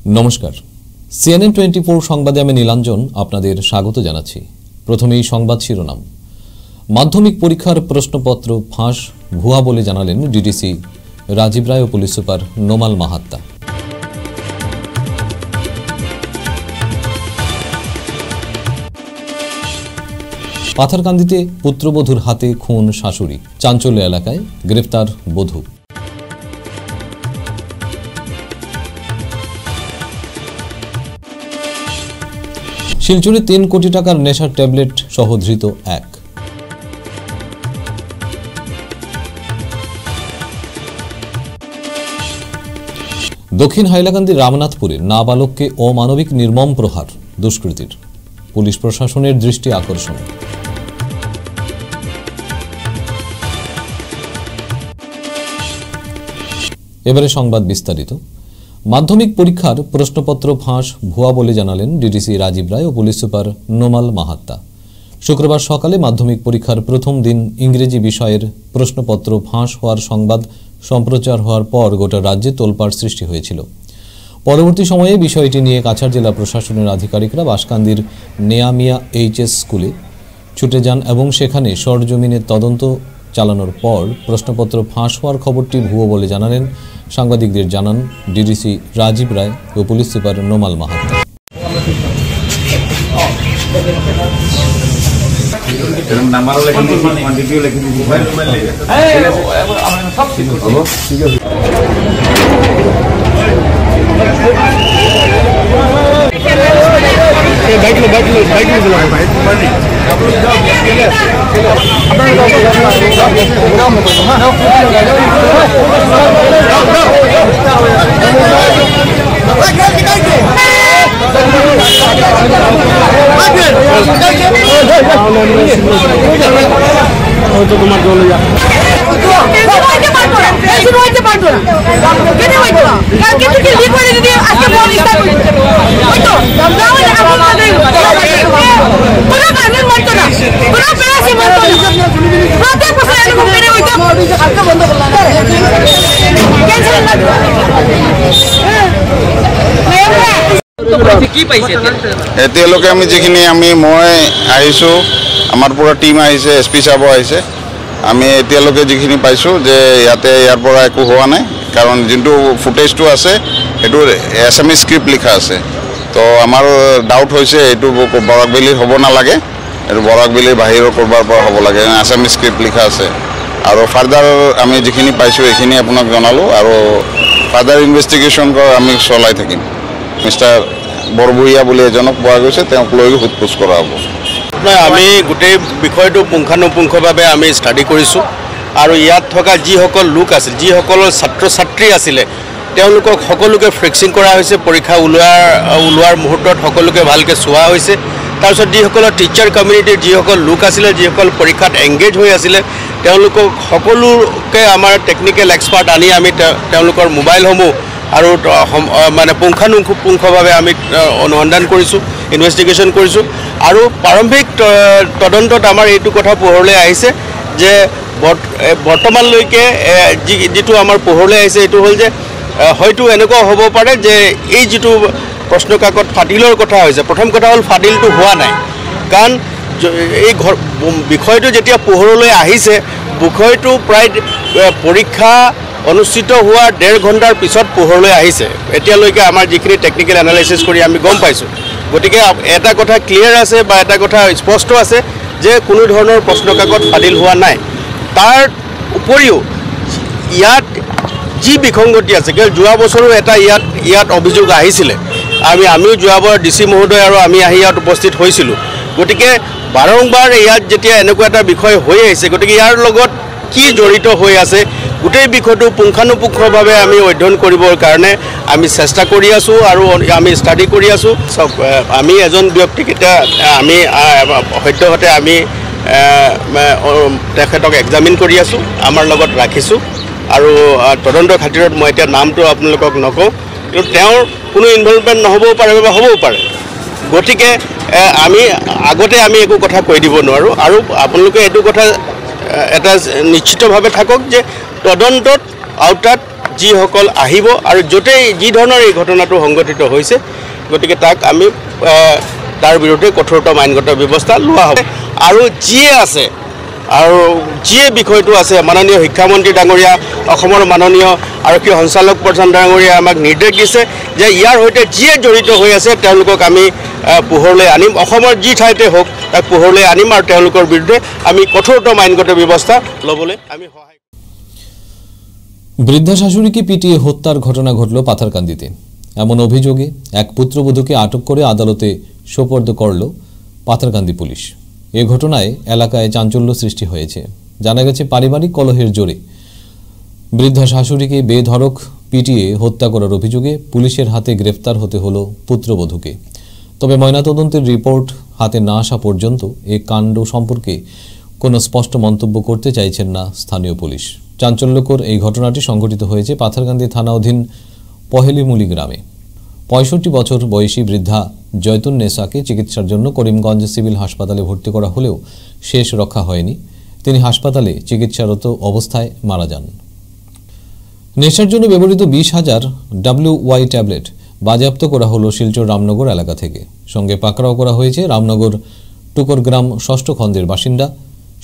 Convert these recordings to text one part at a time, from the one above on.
নমস্কার, CNN 24 সংবাদে আমি নীলাঞ্জন আপনাদের স্বাগত জানাচ্ছি। প্রথমেই সংবাদ শিরোনাম। মাধ্যমিক পরীক্ষার প্রশ্নপত্র ফাঁস ভুয়া বলে জানালেন ডিডিসি রাজীব রায় ও পুলিশ সুপার নোমাল মাহাত্তা। পাথারকান্দিতে পুত্রবধূর হাতে খুন শাশুড়ি, চাঞ্চল্য এলাকায় গ্রেফতার বধূ। শিলচরে 3 কোটি টাকার নেশার ট্যাবলেট সহ ধৃত এক। দক্ষিণ হাইলাকান্দির রামনাথপুরে নাবালককে অমানবিক নির্মম প্রহার দুষ্কৃতীর, পুলিশ প্রশাসনের দৃষ্টি আকর্ষণ। এবারে সংবাদ বিস্তারিত। মাধ্যমিক পরীক্ষার প্রশ্নপত্র ফাঁস ভুয়া বলে জানালেন ডিডিসি রাজীব রায় ও পুলিশ সুপার নোমাল মাহাত্তা। শুক্রবার সকালে মাধ্যমিক পরীক্ষার প্রথম দিন ইংরেজি বিষয়ের প্রশ্নপত্র ফাঁস হওয়ার সংবাদ সম্প্রচার হওয়ার পর গোটা রাজ্যে তোলপাড় সৃষ্টি হয়েছিল। পরবর্তী সময়ে বিষয়টি নিয়ে কাছাড় জেলা প্রশাসনের আধিকারিকরা বাসকান্দির নেয়ামিয়া এইচএস স্কুলে ছুটে যান এবং সেখানে সরজমিনে তদন্ত চালানোর পর প্রশ্নপত্র ফাঁস হওয়ার খবরটি ভুয়ো বলে জানালেন সাংবাদিকদের জানান ডিডিসি রাজীব রায় ও পুলিশ সুপার নোমাল মাহাত্তা। এতিয়ালৈকে আমি যিখিনি মই আহিছোঁ, আমাৰ পুৰা টিম আহিছে, এছপি সাহেব আহিছে। আমি এতিয়ালৈকে যিখিনি পাইছোঁ যে ইয়াৰ পৰা একো হোৱা নাই, কাৰণ যোনটো ফুটেজটো আছে সেইটো এছামিজ স্ক্ৰিপ্ট লিখা আছে। তো আমাৰ ডাউট হৈছে এইটো বৰাকবেলিৰ হ'ব নালাগে, এইটো বৰাকবেলিৰ বাহিৰৰ ক'ৰবাৰ পৰা হ'ব লাগে, এছামিজ স্ক্ৰিপ্ট লিখা আছে। আৰু ফাৰ্দাৰ আমি যিখিনি পাইছোঁ এইখিনি আপোনাক জনালোঁ, আৰু ফাৰ্দাৰ ইনভেষ্টিগেশ্যন আমি চলাই থাকিম। মিষ্টাৰ বৰবুৰীয়া বুলি এজনক পোৱা গৈছে, তেওঁক লৈ সোধপোছ কৰা হ'ব। আমি গোটেই বিষয়টো পুংখানুপুংখভাৱে আমি ষ্টাডি কৰিছোঁ, আৰু ইয়াত থকা যিসকল লোক আছিল, যিসকলৰ ছাত্ৰ ছাত্ৰী আছিলে, তেওঁলোকক সকলোকে ফ্ৰেক্সিং কৰা হৈছে। পৰীক্ষা ওলোৱাৰ মুহূৰ্তত সকলোকে ভালকৈ চোৱা হৈছে। তাৰপিছত যিসকলৰ টিচাৰ কমিউনিটিৰ যিসকল লোক আছিলে, যিসকল পৰীক্ষাত এংগেজ হৈ আছিলে, তেওঁলোকক সকলোকে আমাৰ টেকনিকেল এক্সপাৰ্ট আনি আমি তেওঁলোকৰ মোবাইলসমূহ আৰু মানে পুংখানুপুংখভাৱে আমি অনুসন্ধান কৰিছোঁ, ইনভেষ্টিগেশ্যন কৰিছোঁ। আৰু প্ৰাৰম্ভিক তদন্তত আমাৰ এইটো কথা পোহৰলৈ আহিছে যে বৰ্তমানলৈকে যিটো আমাৰ পোহৰলৈ আহিছে এইটো হ'ল যে হয়তো এনেকুৱা হ'ব পাৰে যে এই যিটো প্ৰশ্নকাকত ফাদিলৰ কথা হৈছে, প্ৰথম কথা হ'ল ফাদিলটো হোৱা নাই, কাৰণ এই বিষয়টো যেতিয়া পোহৰলৈ আহিছে, বিষয়টো প্ৰায় পৰীক্ষা অনুষ্ঠিত হোৱাৰ 1.5 ঘণ্টাৰ পিছত পোহৰলৈ আহিছে। এতিয়ালৈকে আমাৰ যিখিনি টেকনিকেল এনালাইচিছ কৰি আমি গম পাইছোঁ। গতিকে এটা কথা ক্লিয়াৰ আছে বা এটা কথা স্পষ্ট আছে যে কোনো ধৰণৰ প্ৰশ্নকাকত ফাদিল হোৱা নাই। তাৰ উপৰিও ইয়াত যি বিসংগতি আছে, কিয় যোৱা বছৰো এটা ইয়াত অভিযোগ আহিছিলে, আমিও যোৱাবাৰ ডিচি মহোদয় আৰু আমি আহি ইয়াত উপস্থিত হৈছিলোঁ। গতিকে বাৰম্বাৰ ইয়াত যেতিয়া এনেকুৱা এটা বিষয় হৈ আহিছে, গতিকে ইয়াৰ লগত কি জড়িত হৈ আছে গোটেই বিষয়টো পুংখানুপুংখভাৱে আমি অধ্যয়ন কৰিবৰ কাৰণে আমি চেষ্টা কৰি আছোঁ আৰু আমি ষ্টাডি কৰি আছোঁ। আমি এজন ব্যক্তিক এতিয়া আমি সদ্যহতে আমি তেখেতক এক্সামিন কৰি আছোঁ, আমাৰ লগত ৰাখিছোঁ। আৰু তদন্ত খাতিৰত মই এতিয়া নামটো আপোনালোকক নকওঁ, কিন্তু তেওঁৰ কোনো ইনভলভমেণ্ট নহ'বও পাৰে বা হ'বও পাৰে। গতিকে আমি আগতে আমি একো কথা কৈ দিব নোৱাৰোঁ। আৰু আপোনালোকে এইটো কথা এটা নিশ্চিতভাৱে থাকক যে তদন্তত আওতাত যিসকল আহিব আৰু য'তেই যি ধৰণৰ এই ঘটনাটো সংঘটিত হৈছে, গতিকে তাক আমি তাৰ বিৰুদ্ধে কঠোৰতম আইনগত ব্যৱস্থা লোৱা হ'ব। আৰু যিয়ে আছে আৰু যিয়ে বিষয়টো আছে, মাননীয় শিক্ষামন্ত্ৰী ডাঙৰীয়া, অসমৰ মাননীয় আৰক্ষী সঞ্চালক প্ৰধান ডাঙৰীয়াই আমাক নিৰ্দেশ দিছে যে ইয়াৰ সৈতে যিয়ে জড়িত হৈ আছে তেওঁলোকক আমি পোহৰলৈ আনিম, অসমৰ যি ঠাইতে হওক তাক পোহৰলৈ আনিম আৰু তেওঁলোকৰ বিৰুদ্ধে আমি কঠোৰতম আইনগত ব্যৱস্থা ল'বলৈ আমি সহায়। বৃদ্ধা শাশুড়িকে পিটিয়ে হত্যার ঘটনা ঘটল পাথারকান্দিতে। এমন অভিযোগে এক পুত্রবধূকে আটক করে আদালতে সোপর্দ করল পাথারকান্দি পুলিশ। এ ঘটনায় এলাকায় চাঞ্চল্য সৃষ্টি হয়েছে। জানা গেছে পারিবারিক কলহের জোরে বৃদ্ধা শাশুড়িকে বেধড়ক পিটিয়ে হত্যা করার অভিযোগে পুলিশের হাতে গ্রেফতার হতে হলো পুত্রবধূকে। তবে ময়নাতদন্তের রিপোর্ট হাতে না আসা পর্যন্ত এই কাণ্ড সম্পর্কে কোনো স্পষ্ট মন্তব্য করতে চাইছেন না স্থানীয় পুলিশ। চাঞ্চল্যকর এই ঘটনাটি সংঘটিত হয়েছে পাথারকান্দি থানা অধীন পহেলিমুলি গ্রামে। ৬৫ বছর বয়সী বৃদ্ধা জয়তুন নেসাকে চিকিৎসার জন্য করিমগঞ্জ সিভিল হাসপাতালে ভর্তি করা হলেও শেষ রক্ষা হয়নি। তিনি হাসপাতালে চিকিৎসারত অবস্থায় মারা যান। নেশার জন্য ব্যবহৃত ২০,০০০ WY ট্যাবলেট বাজেয়াপ্ত করা হলো শিলচর রামনগর এলাকা থেকে। সঙ্গে পাকড়াও করা হয়েছে রামনগর টুকরগ্রাম ৬ষ্ঠ খণ্ডের বাসিন্দা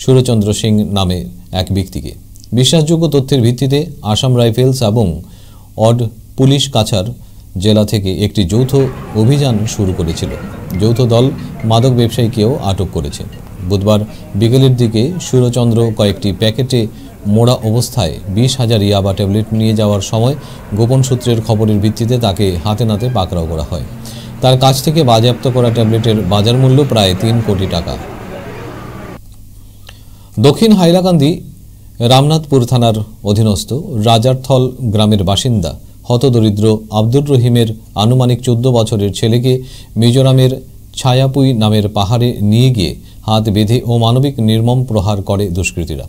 সুরচন্দ্র সিং নামে এক ব্যক্তিকে। বিশ্বাসযোগ্য তথ্যের ভিত্তিতে আসাম রাইফেলস এবং অড পুলিশ কাছাড় জেলা থেকে একটি যৌথ অভিযান শুরু করেছিল। যৌথ দল মাদক ব্যবসায়ীকেও আটক করেছে। বুধবার বিকেলের দিকে সুরচন্দ্র কয়েকটি প্যাকেটে মোড়া অবস্থায় ২০,০০০ ইয়াবা ট্যাবলেট নিয়ে যাওয়ার সময় গোপন সূত্রের খবরের ভিত্তিতে তাকে হাতে নাতে পাকড়াও করা হয়। তার কাছ থেকে বাজেয়াপ্ত করা ট্যাবলেটের বাজার মূল্য প্রায় ৩ কোটি টাকা। দক্ষিণ হাইলাকান্দি রামনাথপুর থানার অধীনস্থ রাজারথল গ্রামের বাসিন্দা হতদরিদ্র আব্দুর রহিমের আনুমানিক ১৪ বছরের ছেলেকে মিজোরামের ছায়াপুই নামের পাহাড়ে নিয়ে গিয়ে হাত বেঁধে ও মানবিক নির্মম প্রহার করে দুষ্কৃতীরা।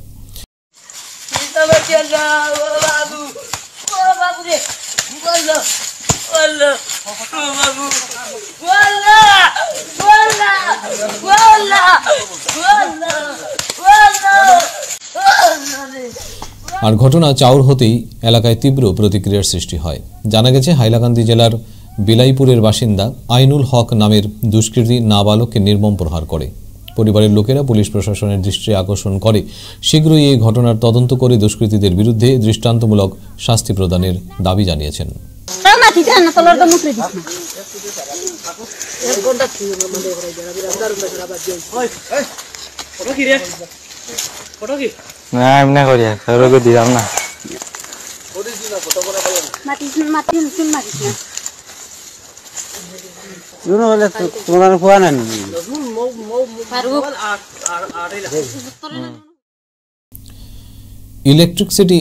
আর ঘটনা চাউর হতেই এলাকায় তীব্র প্রতিক্রিয়ার সৃষ্টি হয়। জানা গেছে হাইলাকান্দি জেলার বিলাইপুরের বাসিন্দা আইনুল হক নামের দুষ্কৃতী নাবালককে নির্মম প্রহার করে। পরিবারের লোকেরা পুলিশ প্রশাসনের দৃষ্টি আকর্ষণ করে শীঘ্রই এই ঘটনার তদন্ত করে দুষ্কৃতীদের বিরুদ্ধে দৃষ্টান্তমূলক শাস্তি প্রদানের দাবি জানিয়েছেন। না এমনি করি কারোকে দিলাম না। তোমার খোয়া না electricity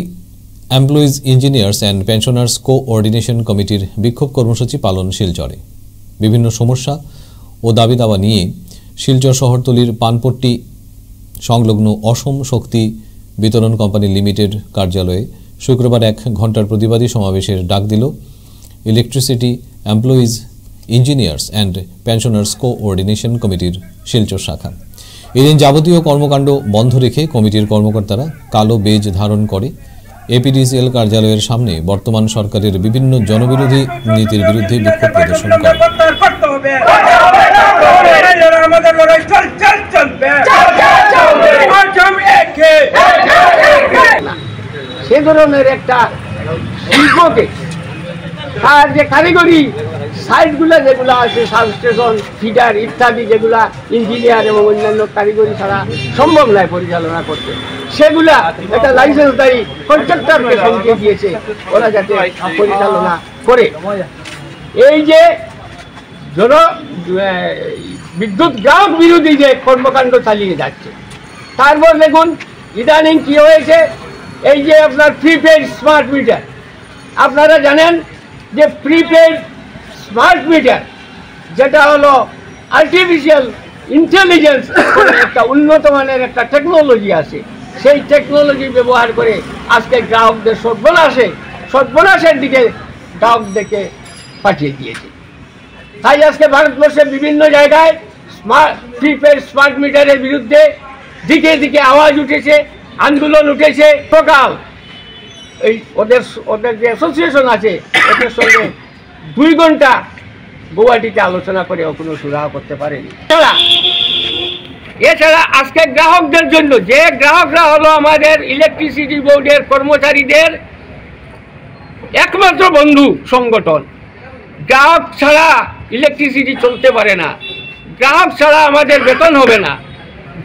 employees engineers and pensioners coordination কমিটির বিক্ষোভ কর্মসূচি পালন শিলচরে। বিভিন্ন সমস্যা ও দাবি দাওয়া নিয়ে শিলচর শহরতলির পানপট্টি সংলগ্ন অসম শক্তি বিতরণ কোম্পানি লিমিটেড কার্যালয়ে শুক্রবার ১ ঘণ্টার প্রতিবাদী সমাবেশের ডাক দিল electricity employees engineers and pensioners coordination কমিটির শিলচর শাখা। এদিন যাবতীয় কর্মকাণ্ড বন্ধ রেখে কমিটির কর্মকর্তারা কালো বেজ ধারণ করে এপিডিসিএল কার্যালয়ের সামনে বর্তমান সরকারের বিভিন্ন জনবিরোধী নীতির বিরুদ্ধে বিক্ষোভ প্রদর্শন করে। সে ধরনের একটা শিল্পকে তার যে কারিগরি সাইটগুলো যেগুলো আছে সাবস্টেশন ফিডার ইত্যাদি যেগুলা ইঞ্জিনিয়ার এবং অন্যান্য কারিগরি ছাড়া সম্ভব নয় পরিচালনা করতে, সেগুলা একটা লাইসেন্সদারি কন্ট্রাক্টরকে সঙ্গে দিয়েছে ওরা যাতে পরিচালনা করে। এই যে বিদ্যুৎ গ্রাহক বিরোধী যে কর্মকাণ্ড চালিয়ে যাচ্ছে, তারপর দেখুন ইদানিং কি হয়েছে, এই যে আপনার প্রিপেড স্মার্ট মিটার, আপনারা জানেন যে প্রিপেড স্মার্ট মিটার যেটা হলো আর্টিফিশিয়াল ইন্টেলিজেন্স একটা উন্নত মানের একটা টেকনোলজি আছে, সেই টেকনোলজি ব্যবহার করে আজকে গ্রাহকদের সর্বনাশের দিকে গ্রাহকদেরকে পাঠিয়ে দিয়েছে। তাই আজকে ভারতবর্ষের বিভিন্ন জায়গায় প্রিপেড স্মার্ট মিটারের বিরুদ্ধে দিকে দিকে আওয়াজ উঠেছে, আন্দোলন উঠেছে। সকাল এই ওদের যে অ্যাসোসিয়েশন আছে ওদের সঙ্গে 2 ঘন্টা গুয়াহাটিতে আলোচনা করে কোনো সুরাহা করতে পারেনি। এছাড়া আজকে গ্রাহকদের জন্য, যে গ্রাহকরা হলো আমাদের ইলেকট্রিসিটি বোর্ডের কর্মচারীদের একমাত্র বন্ধু সংগঠন, গ্রাহক ছাড়া ইলেকট্রিসিটি চলতে পারে না, গ্রাহক ছাড়া আমাদের বেতন হবে না,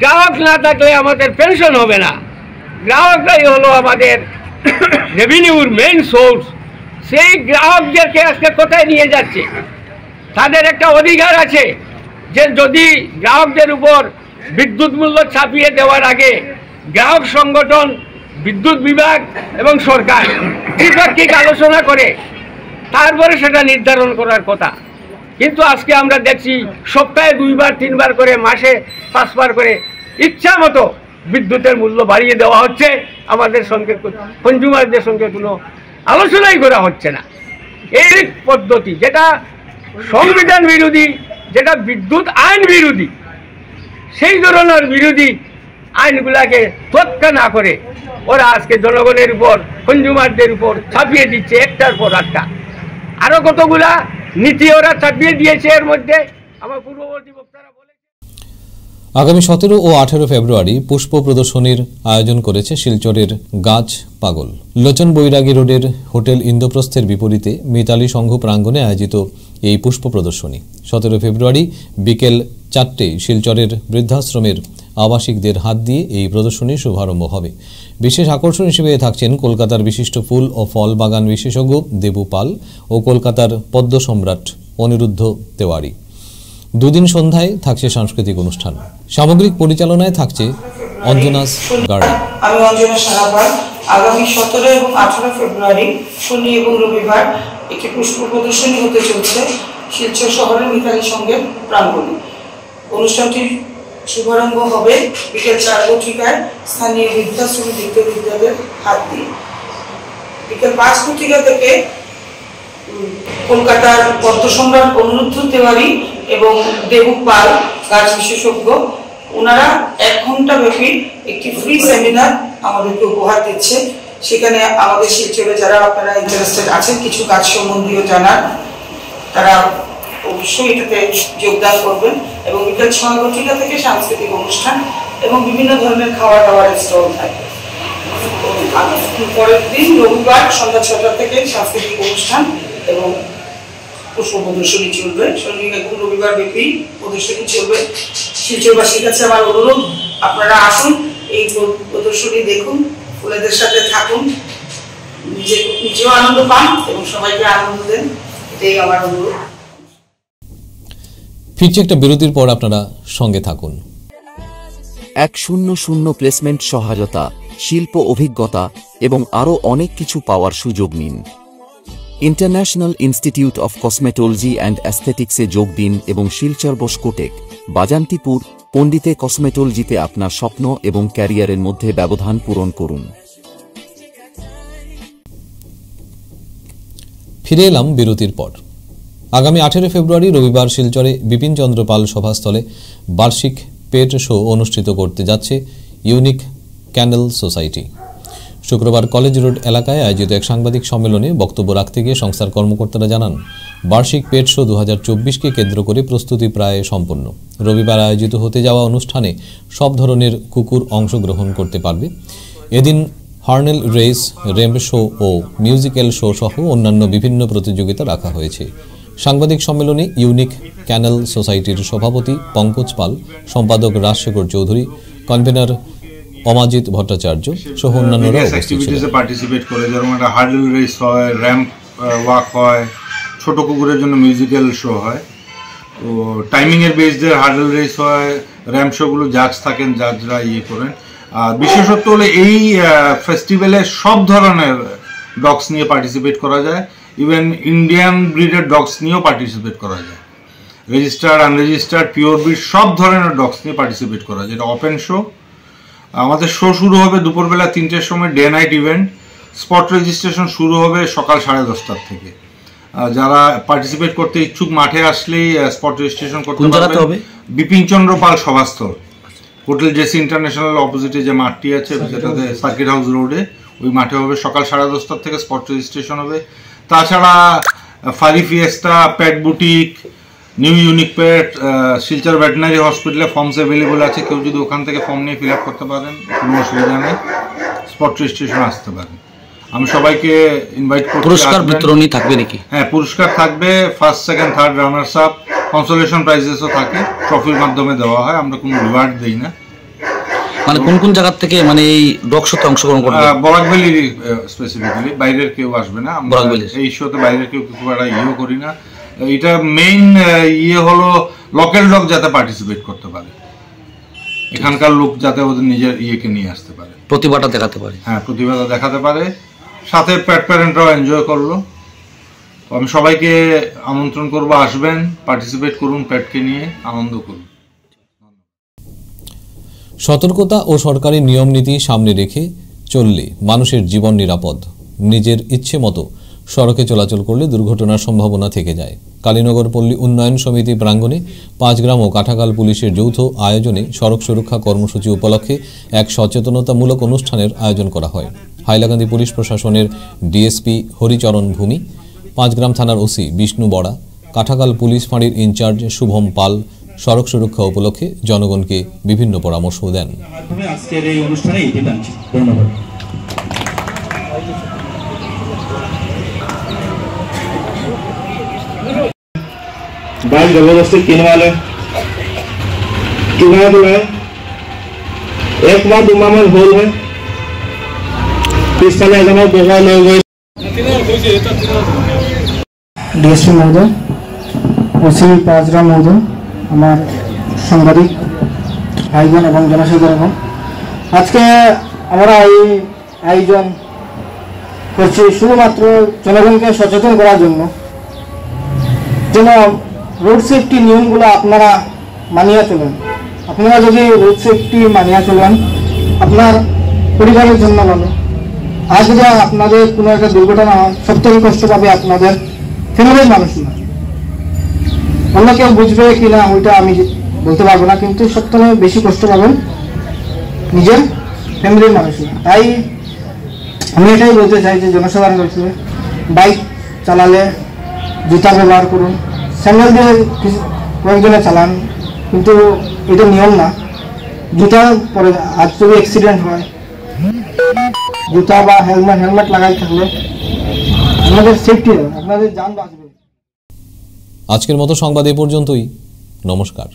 গ্রাহক না থাকলে আমাদের পেনশন হবে না, গ্রাহকরাই হলো আমাদের রেভিনিউর মেইন সোর্স। সেই গ্রাহকদেরকে আজকে কোথায় নিয়ে যাচ্ছে? তাদের একটা অধিকার আছে যে যদি গ্রাহকদের উপর বিদ্যুৎ মূল্য ছাপিয়ে দেওয়ার আগে গ্রাহক সংগঠন, বিদ্যুৎ বিভাগ এবং সরকার দ্বিপাক্ষিক আলোচনা করে তারপরে সেটা নির্ধারণ করার কথা। কিন্তু আজকে আমরা দেখছি সপ্তাহে 2বার 3বার করে, মাসে 5বার করে ইচ্ছা মতো বিদ্যুতের মূল্য বাড়িয়ে দেওয়া হচ্ছে। আমাদের সঙ্গে কনজিউমারদের সঙ্গে কোনো আলোচনাই করা হচ্ছে না। এই পদ্ধতি যেটা সংবিধান বিরোধী, যেটা বিদ্যুৎ আইন বিরোধী, সেই ধরনের বিরোধী আইনগুলাকে তোয়াক্কা না করে ওরা আজকে জনগণের উপর, কনজিউমারদের উপর ছাপিয়ে দিচ্ছে একটার পর একটা। আরও কতগুলা নীতি ওরা ছাপিয়ে দিয়েছে। এর মধ্যে আমার পূর্ববর্তী বক্তারা বলেছে আগামী 17 ও 18 ফেব্রুয়ারি পুষ্প প্রদর্শনীর আয়োজন করেছে শিলচরের গাছ পাগল। লোচন বৈরাগী রোডের হোটেল ইন্দ্রপ্রস্থের বিপরীতে মিতালি সংঘ প্রাঙ্গণে আয়োজিত এই পুষ্প প্রদর্শনী 17 ফেব্রুয়ারি বিকেল 4টায় শিলচরের বৃদ্ধাশ্রমের আবাসিকদের হাত দিয়ে এই প্রদর্শনীর শুভারম্ভ হবে। বিশেষ আকর্ষণ হিসেবে থাকছেন কলকাতার বিশিষ্ট ফুল ও ফল বাগান বিশেষজ্ঞ দেবু পাল ও কলকাতার পদ্ম সম্রাট অনিরুদ্ধ তেওয়ারি। দুদিন সন্ধ্যায় থাকছে সাংস্কৃতিক অনুষ্ঠান। সামগ্রিক পরিচালনায় থাকছে অঞ্জনাস গার্ডেন। আমি অঞ্জনা সাহাপাল। আগামী 17 এবং 18 ফেব্রুয়ারি শনি এবং রবিবার একটি পুষ্প প্রদর্শনী হতে চলছে শিলচর শহরের মিতালি সংঘের প্রাঙ্গণে। অনুষ্ঠানটির শুভারম্ভ হবে বিকেল 4 ঘটিকায় স্থানীয় বৃদ্ধাশ্রম বিদ্যালয়ের হাত দিয়ে। বিকেল 5 ঘটিকা থেকে কলকাতার পদ্ম সম্রাট অনিরুদ্ধ তেওয়ারি এবং দেবু পাল গাছ বিশেষজ্ঞ, ওনারা 1 ঘন্টা ব্যাপী একটি ফ্রি সেমিনার আমাদেরকে উপহার দিচ্ছে। সেখানে আমাদের শিলচরে যারা আপনারা ইন্টারেস্টেড আছেন কিছু গাছ সম্বন্ধীয় জানার, তারা অবশ্যই এটাতে যোগদান করবেন। এবং বিকেল 6 ঘটিকা থেকে সাংস্কৃতিক অনুষ্ঠান এবং বিভিন্ন ধরনের খাওয়া দাওয়ার স্টল থাকবে। পরের দিন রবিবার সন্ধ্যা 6টা থেকে সাংস্কৃতিক অনুষ্ঠান এবং পুষ্প প্রদর্শনী চলবে। শনি এবং রবিবার ব্যাপী প্রদর্শনী চলবে। শিলচরবাসীর কাছে আমার অনুরোধ, আপনারা আসুন, এই প্রদর্শনী দেখুন, ফুলেদের সাথে থাকুন, নিজেও আনন্দ পান এবং সবাইকে আনন্দ দেন, এটাই আমার অনুরোধ। ফিরছে একটা বিরতির পর, আপনারা সঙ্গে থাকুন। 100 প্লেসমেন্ট সহায়তা, শিল্প অভিজ্ঞতা এবং আরও অনেক কিছু পাওয়ার সুযোগ নিন। International institute of cosmetology and অ্যাস্থেটিক্সে যোগ দিন এবং শিলচর বসকোটেক, বাজান্তিপুর, পণ্ডিতে কসমেটোলজিতে আপনার স্বপ্ন এবং ক্যারিয়ারের মধ্যে ব্যবধান পূরণ করুন। ফিরে এলাম বিরতির পর। আগামী 18 ফেব্রুয়ারি রবিবার শিলচরে বিপিন চন্দ্র পাল সভাস্থলে বার্ষিক পেট শো অনুষ্ঠিত করতে যাচ্ছে ইউনিক ক্যান্ডেল সোসাইটি। শুক্রবার কলেজ রোড এলাকায় আয়োজিত এক সাংবাদিক সম্মেলনে বক্তব্য রাখতে গিয়ে সংস্থার কর্মকর্তারা জানান, বার্ষিক পেট শো 2024কে কেন্দ্র করে প্রস্তুতি প্রায় সম্পন্ন। রবিবার আয়োজিত হতে যাওয়া অনুষ্ঠানে সব ধরনের কুকুর অংশগ্রহণ করতে পারবে। এদিন হার্নেল রেস, রেম্প শো ও মিউজিক্যাল শো সহ অন্যান্য বিভিন্ন প্রতিযোগিতা রাখা হয়েছে। সাংবাদিক সম্মেলনে ইউনিক ক্যানেল সোসাইটির সভাপতি পঙ্কজ পাল, সম্পাদক রাজশেখর চৌধুরী, কনভেনার অমাজিত ভট্টাচার্য সহ অন্যান্যরা উপস্থিত ছিলেন। পার্টিসিপেট করে, যেমন একটা হার্ডেল রেস হয়, র্যাম্প ওয়াক হয়, ছোট কুকুরের জন্য মিউজিক্যাল শো হয়। তো টাইমিংয়ের বেসডে হার্ডেল রেস হয়, র্যাম্প শোগুলো জাজ থাকেন, জাজরা করেন। আর বিশেষত্ব হলে এই ফেস্টিভ্যালে সব ধরনের ডগস নিয়ে পার্টিসিপেট করা যায়, ইভেন ইন্ডিয়ান ব্রিডের ডগস নিয়েও পার্টিসিপেট করা যায়। রেজিস্টার্ড, আনরেজিস্টার্ড, পিওর ব্রিড সব ধরনের ডগস নিয়ে পার্টিসিপেট করা যায়। এটা ওপেন শো। আমাদের শো শুরু হবে দুপুরবেলা 3টের সময়, day night event. Spot registration শুরু হবে সকাল 10:30 থেকে। যারা পার্টিসিপেট করতে ইচ্ছুক মাঠে আসলেই স্পট রেজিস্ট্রেশন করতে পারবে। Bipin Chandra Pal সভাস্থল, hotel JC international অপোজিটে যে মাঠটি আছে, যেটাতে সার্কিট হাউস রোডে, ওই মাঠে হবে। সকাল 10:30 থেকে স্পট রেজিস্ট্রেশন হবে। তাছাড়া ফারি ফিয়েস্টা, পেট বুটিক, নিউ ইউনিক পেট, শিলচর ভেটেনারি হসপিটালে ফর্মস অ্যাভেলেবল আছে। কেউ যদি ওখান থেকে ফর্ম নিয়ে ফিল আপ করতে পারেন, কোনো অসুবিধা নেই, স্পট রেজিস্ট্রেশন আসতে পারেন। আমি সবাইকে ইনভাইট করছি। পুরস্কার বিতরণী থাকবে নাকি? হ্যাঁ, পুরস্কার থাকবে। First, second, third runners up, consolation প্রাইজেসও থাকে, ট্রফির মাধ্যমে দেওয়া হয়। আমরা কোনো রিওয়ার্ড দিই না। মানে কোন কোন জায়গা থেকে মানে এই ডগ শোতে অংশগ্রহণ করবে? বরাকভ্যালি স্পেসিফিক্যালি, বাইরের কেউ আসবে না। আমরা এই শোতে বাইরের কেউ খুব একটা ইয়েও করি না। এটা মেইন হলো লোকাল ডগ যাতে পার্টিসিপেট করতে পারে, এখানকার লোক যাতে ওদের নিজের ইয়েকে নিয়ে আসতে পারে, প্রতিভাটা দেখাতে পারে। হ্যাঁ, প্রতিভাটা দেখাতে পারে। সাথে পেট প্যারেন্টরাও এনজয় করলো। তো আমি সবাইকে আমন্ত্রণ করবো, আসবেন, পার্টিসিপেট করুন, পেটকে নিয়ে আনন্দ করুন। সতর্কতা ও সরকারি নিয়ম নীতি সামনে রেখে চললে মানুষের জীবন নিরাপদ। নিজের ইচ্ছে মতো সড়কে চলাচল করলে দুর্ঘটনার সম্ভাবনা থেকে যায়। কালীনগর পল্লী উন্নয়ন সমিতি প্রাঙ্গণে 5 গ্রাম ও কাঠাখাল পুলিশের যৌথ আয়োজনে সড়ক সুরক্ষা কর্মসূচি উপলক্ষে এক সচেতনতামূলক অনুষ্ঠানের আয়োজন করা হয়। হাইলাকান্দি পুলিশ প্রশাসনের ডিএসপি হরিচরণ ভূমি, 5 গ্রাম থানার ওসি বিষ্ণু বড়া, কাঠাখাল পুলিশ ফাঁড়ির ইনচার্জ শুভম পাল সড়ক সুরক্ষা উপলক্ষে জনগণকে বিভিন্ন পরামর্শ দেন। আজকের এই অনুষ্ঠানে ধন্যবাদ। बाइक जबरदस्ती किन वाले किनारे तो है, एक बार दुमा में होल है, पिछले जमा बोगा लोग ডিএসপি মহোদয়, ওসি 5 গ্রাম মহোদয়, আমার সাংবাদিক ভাইবোন এবং জনসাধারণ, আজকে আমরা এই আয়োজন করছি শুধুমাত্র জনগণকে সচেতন করার জন্য, যেন রোড সেফটি নিয়মগুলো আপনারা মানিয়ে চলেন। আপনারা যদি রোড সেফটি মানিয়ে চলেন, আপনার পরিবারের জন্য ভালো। আর যদি আপনাদের কোনো একটা দুর্ঘটনা হয়, সব থেকে কষ্ট পাবে আপনাদের ফ্যামিলির মানুষ না। অন্য কেউ বুঝবে কি না ওইটা আমি বলতে পারবো না, কিন্তু সব থেকে বেশি কষ্ট পাবেন নিজের ফ্যামিলির মানুষরা। তাই আমি এটাই বলতে চাই যে জনসাধারণ বাইক চালালে জুতা ব্যবহার করুন, স্যান্ডেল দিয়ে কয়েকজনে চালান, কিন্তু এটা নিয়ম না। জুতা পরে আজ যদি অ্যাক্সিডেন্ট হয়, জুতা বা হেলমেট লাগাই থাকলে আপনাদের সেফটি হবে, আপনাদের জান বাঁচবে। আজকের মতো সংবাদ এই পর্যন্তই। নমস্কার।